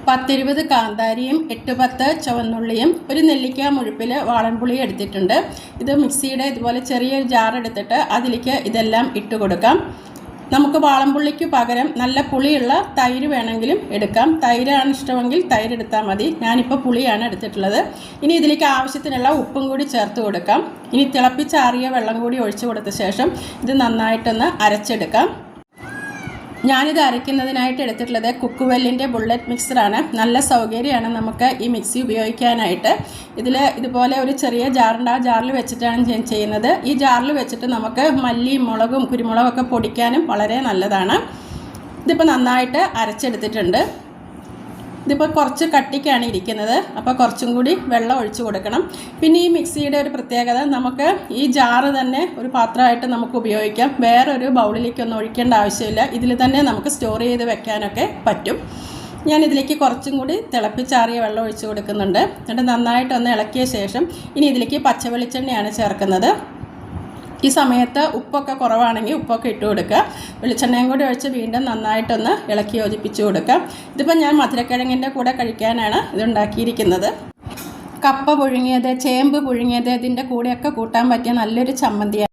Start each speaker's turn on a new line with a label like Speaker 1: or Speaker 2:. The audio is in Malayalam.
Speaker 1: 10-20 കാന്താരിയും 8-10 ചുവന്നുള്ളിയും ഒരു നെല്ലിക്ക മുഴുപ്പിൽ വാളൻപുളി എടുത്തിട്ടുണ്ട്. ഇത് മിക്സിയുടെ ഇതുപോലെ ചെറിയൊരു ജാർ എടുത്തിട്ട് അതിലേക്ക് ഇതെല്ലാം ഇട്ട് കൊടുക്കാം. നമുക്ക് വാളൻപുള്ളിക്ക് പകരം നല്ല പുളിയുള്ള തൈര് വേണമെങ്കിലും എടുക്കാം. തൈരാണ് ഇഷ്ടമെങ്കിൽ തൈര് എടുത്താൽ മതി. ഞാനിപ്പോൾ പുളിയാണ് എടുത്തിട്ടുള്ളത്. ഇനി ഇതിലേക്ക് ആവശ്യത്തിനുള്ള ഉപ്പും കൂടി ചേർത്ത് കൊടുക്കാം. ഇനി തിളപ്പിച്ചാറിയ വെള്ളം കൂടി ഒഴിച്ചു കൊടുത്ത ശേഷം ഇത് നന്നായിട്ടൊന്ന് അരച്ചെടുക്കാം. ഞാനിത് അരയ്ക്കുന്നതിനായിട്ട് എടുത്തിട്ടുള്ളത് കുക്കുവെല്ലിൻ്റെ ബുള്ളറ്റ് മിക്സറാണ്. നല്ല സൗകര്യമാണ് നമുക്ക് ഈ മിക്സി ഉപയോഗിക്കാനായിട്ട്. ഇതുപോലെ ഒരു ചെറിയ ജാറുണ്ട്, ആ ജാറിൽ വെച്ചിട്ടാണ് ഞാൻ ചെയ്യുന്നത്. ഈ ജാറിൽ വെച്ചിട്ട് നമുക്ക് മല്ലിയും മുളകും കുരുമുളകൊക്കെ പൊടിക്കാനും വളരെ നല്ലതാണ്. ഇതിപ്പോൾ നന്നായിട്ട് അരച്ചെടുത്തിട്ടുണ്ട്. ഇതിപ്പോൾ കുറച്ച് കട്ടിക്കാണ് ഇരിക്കുന്നത്, അപ്പോൾ കുറച്ചും കൂടി വെള്ളം ഒഴിച്ചു കൊടുക്കണം. പിന്നെ ഈ മിക്സിയുടെ ഒരു പ്രത്യേകത, നമുക്ക് ഈ ജാറ് തന്നെ ഒരു പാത്രമായിട്ട് നമുക്ക് ഉപയോഗിക്കാം. വേറൊരു ബൗളിലേക്കൊന്നും ഒഴിക്കേണ്ട ആവശ്യമില്ല. ഇതിൽ തന്നെ നമുക്ക് സ്റ്റോർ ചെയ്ത് വെക്കാനൊക്കെ പറ്റും. ഞാൻ ഇതിലേക്ക് കുറച്ചും കൂടി തിളപ്പിച്ചാറിയ വെള്ളം ഒഴിച്ചു കൊടുക്കുന്നുണ്ട്. എന്നിട്ട് നന്നായിട്ടൊന്ന് ഇളക്കിയ ശേഷം ഇനി ഇതിലേക്ക് പച്ചവെളിച്ചെണ്ണയാണ് ചേർക്കുന്നത്. ഈ സമയത്ത് ഉപ്പൊക്കെ കുറവാണെങ്കിൽ ഉപ്പൊക്കെ ഇട്ട് കൊടുക്കുക. വെളിച്ചെണ്ണയും കൂടി ഒഴിച്ച് വീണ്ടും നന്നായിട്ടൊന്ന് ഇളക്കി യോജിപ്പിച്ച് കൊടുക്കുക. ഇതിപ്പോൾ ഞാൻ മധുരക്കിഴങ്ങിൻ്റെ കൂടെ കഴിക്കാനാണ് ഇതുണ്ടാക്കിയിരിക്കുന്നത്. കപ്പ പുഴുങ്ങിയത്, ചേമ്പ് പുഴുങ്ങിയത്, ഇതിൻ്റെ കൂടെയൊക്കെ കൂട്ടാൻ പറ്റിയ നല്ലൊരു ചമ്മന്തിയാണ്.